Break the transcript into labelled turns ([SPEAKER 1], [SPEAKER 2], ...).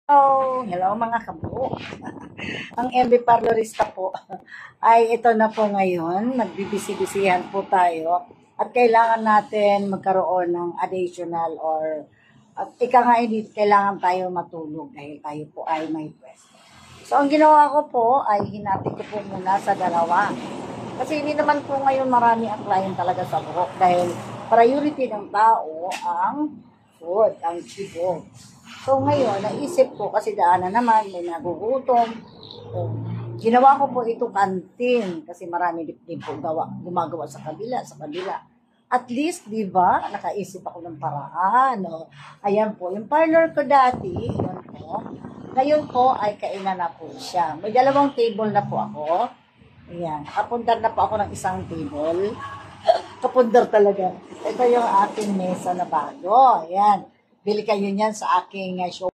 [SPEAKER 1] Hello mga kabu. Ang MB Parlorista po ay ito na po ngayon. Nagbibisi-bisihan po tayo at kailangan natin magkaroon ng additional or at ika nga hindi kailangan tayo matulog dahil tayo po ay may pwesto. So ang ginawa ko po ay hinati ko po muna sa dalawa. Kasi hindi naman po ngayon marami ang client talaga sa buhok dahil priority ng tao ang food, ang chibo. So ngayon, naisip ko kasi daanan naman, may nagugutom. So, ginawa ko po ito kantin kasi marami din po gumagawa sa kabila. At least, di ba, nakaisip ako ng paraan. No? Ayan po, yung parlor ko dati, yun po. Ngayon po ay kainan na po siya. May dalawang table na po ako. Ayan, nakapundar na po ako ng isang table. Kapundar talaga. Ito yung aking mesa na bago. Ayan. Bili kayo niyan sa aking show.